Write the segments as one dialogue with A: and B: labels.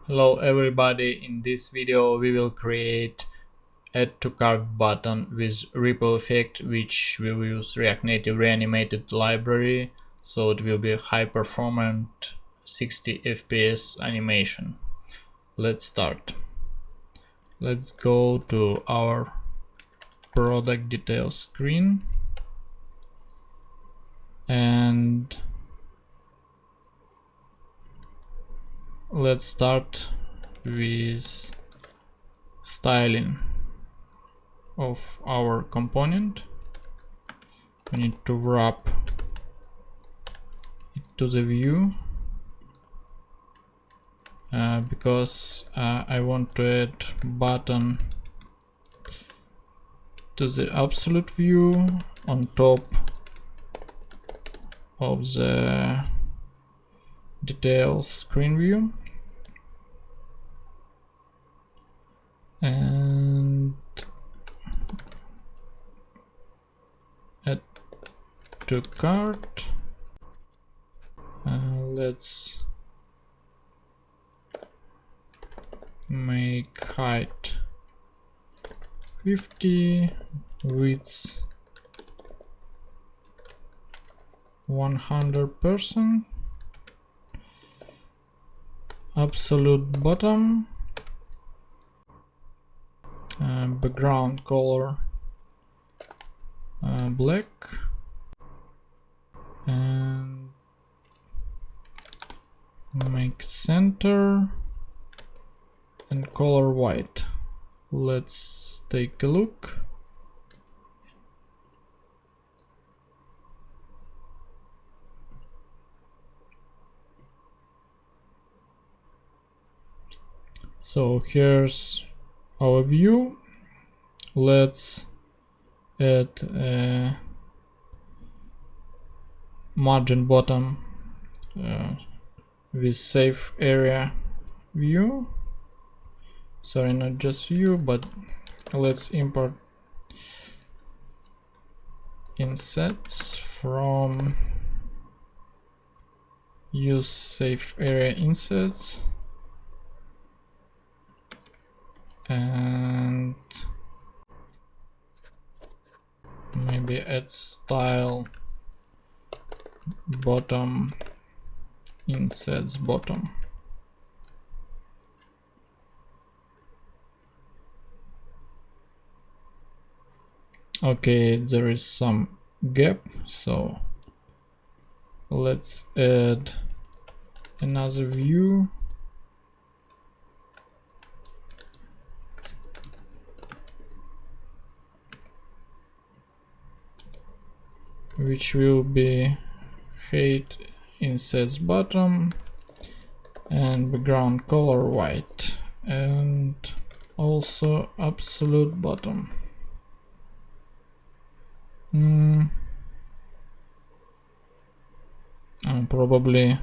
A: Hello everybody, in this video we will create add to cart button with ripple effect, which will use React Native reanimated library, so it will be a high performant 60 fps animation. Let's start. Let's go to our product details screen and let's start with styling of our component. We need to wrap it to the view because I want to add button to the absolute view on top of the details screen view, and add to cart. Let's make height 50, width 100%, absolute bottom, background color black, and make center and color white. Let's take a look. So here's our view. Let's add a margin bottom with safe area view. Sorry, not just view, but let's import insets from use safe area insets and maybe add style bottom insets bottom. Okay, there is some gap, so let's add another view which will be height insets bottom and background color white, and also absolute bottom. And probably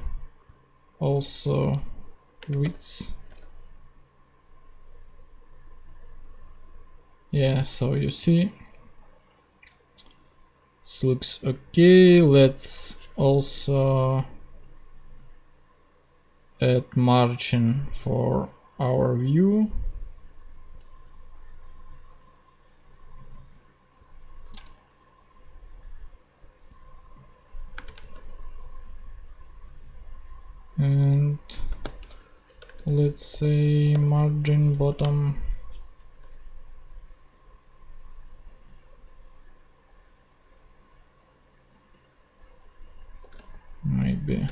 A: also width. Yeah, so you see this looks okay. Let's also add margin for our view. And let's say margin bottom maybe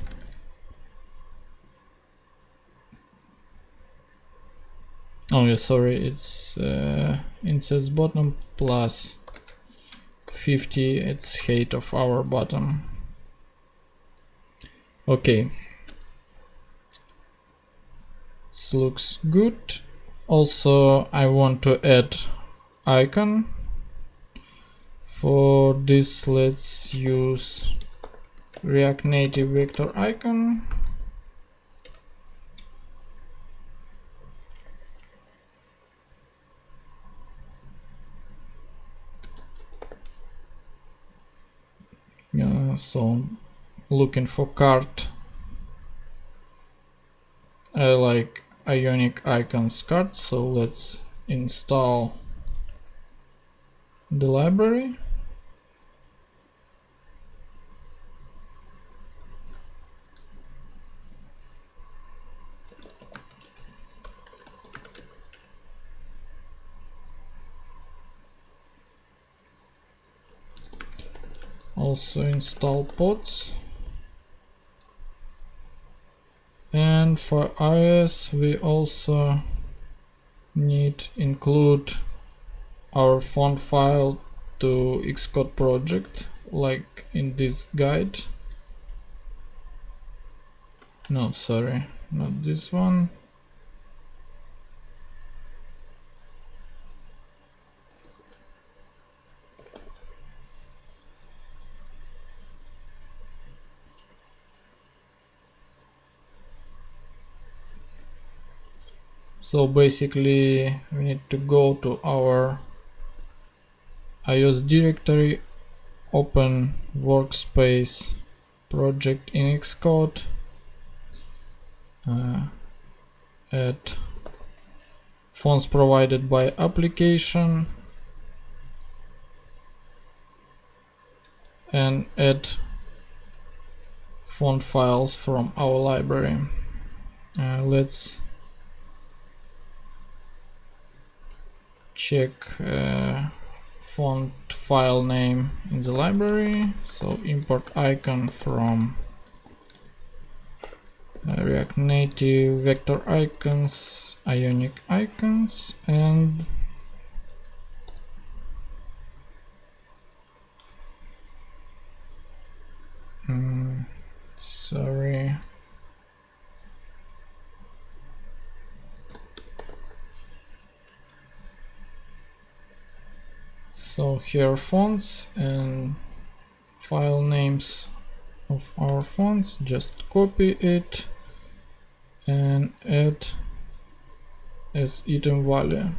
A: oh yeah, sorry, it's insets bottom plus 50, it's height of our bottom. Okay, this looks good. Also, I want to add icon. For this, let's use React Native vector icon. So looking for cart, I like Ionic icons card, so let's install the library. Also install pods. And for iOS we also need include our font file to Xcode project, like in this guide. No, sorry, not this one. So basically we need to go to our iOS directory, open workspace project in Xcode, add fonts provided by application, and add font files from our library. Let's check font file name in the library. So import icon from React Native vector icons, Ionic icons, and sorry. So here fonts and file names of our fonts, just copy it and add as item value.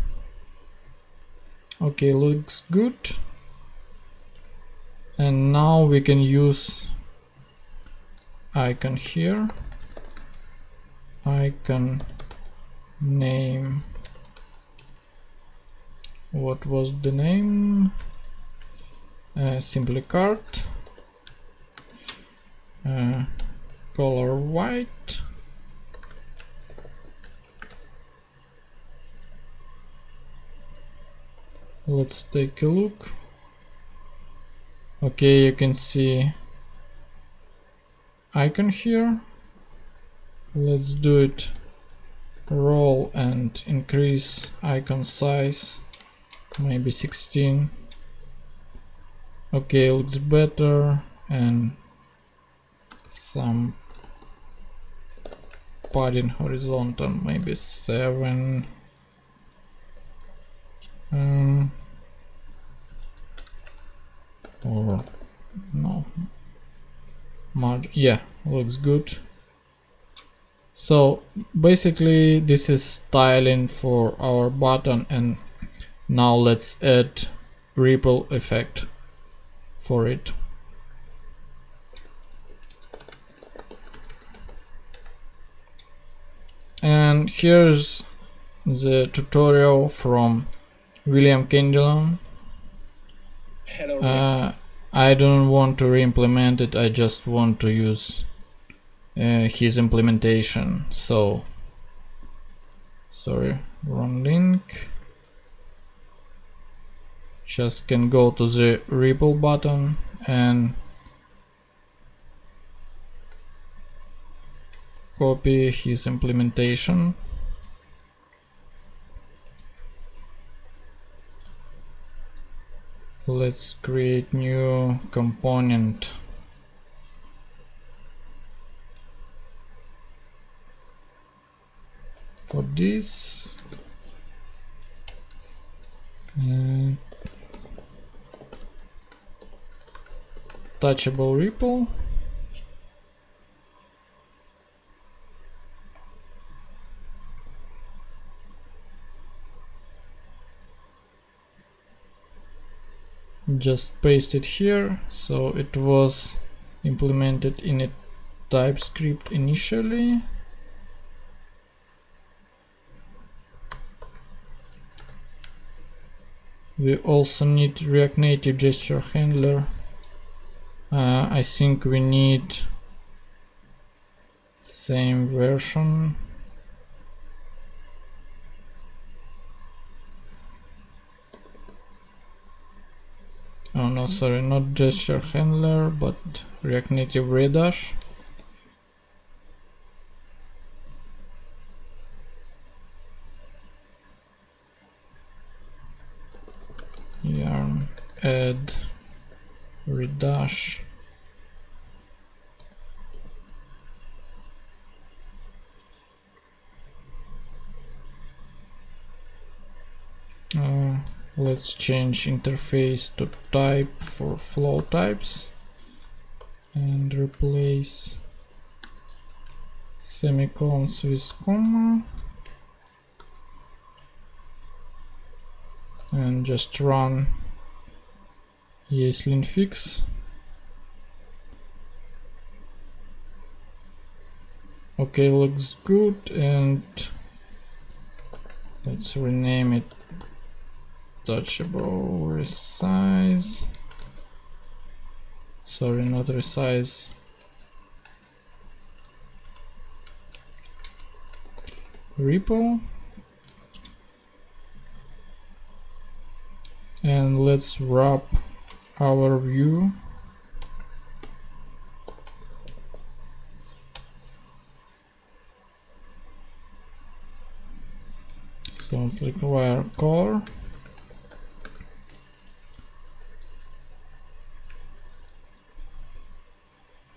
A: Okay, looks good. And now we can use icon here, icon name. What was the name? Simply card, color white, let's take a look. Okay, you can see icon here. Let's do it row and increase icon size, maybe 16. Okay, looks better, and some padding horizontal, maybe 7. Or no, yeah, looks good. So basically this is styling for our button, and now let's add ripple effect for it. And here's the tutorial from William Candelon. I don't want to re-implement it, I just want to use his implementation. So sorry, wrong link. Just can go to the ripple button and copy his implementation. Let's create new component. For this, touchable ripple. Just paste it here. So it was implemented in a TypeScript initially. We also need React Native gesture handler. I think we need same version. Oh no, sorry, not gesture handler, but React Native redash. Yarn add redash. Let's change interface to type for flow types and replace semicolons with comma and just run ESLint fix. Okay, looks good, and let's rename it touchable resize. Sorry, not resize. Ripple. And let's wrap our view. So let's require color.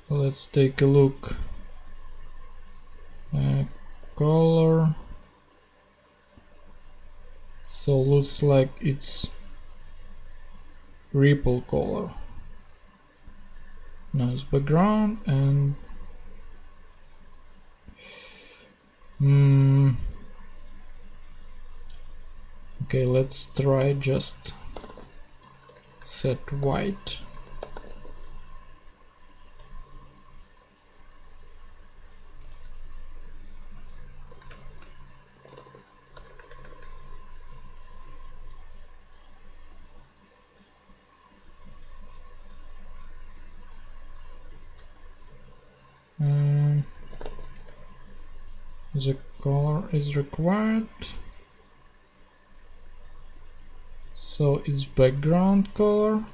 A: Let's take a look. Color. So looks like it's ripple color. Nice background and okay, let's try just set white. The color is required, so it's background color.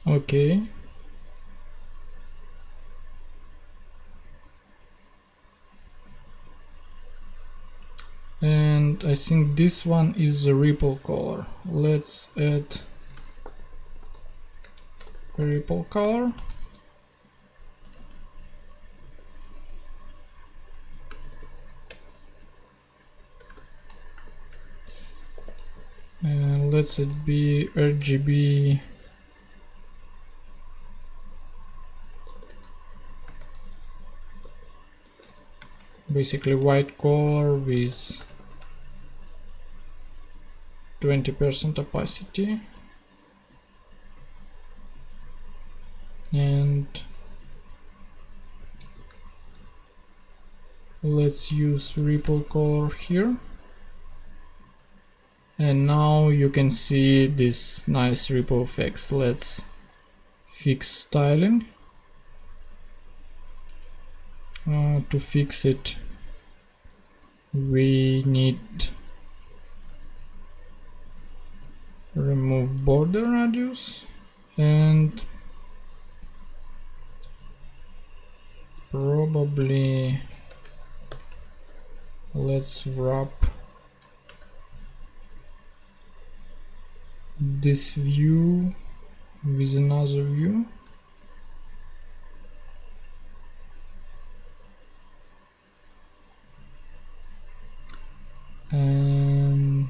A: Okay. And I think this one is the ripple color. Let's add ripple color. And let's it be RGB. Basically white color with 20% opacity, and let's use ripple color here. And now you can see this nice ripple effects. Let's fix styling. To fix it, we need remove border radius and probably let's wrap this view with another view. And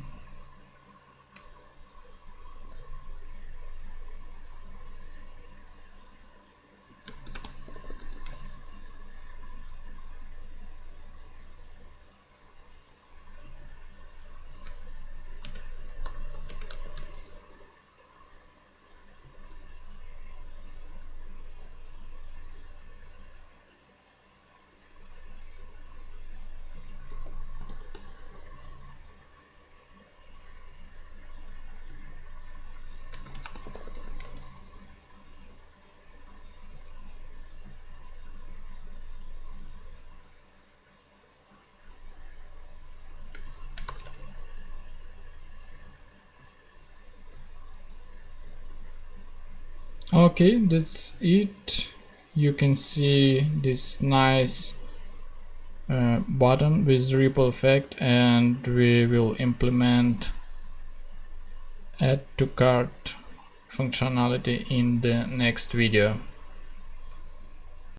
A: Okay, that's it. You can see this nice button with ripple effect, and we will implement add to cart functionality in the next video.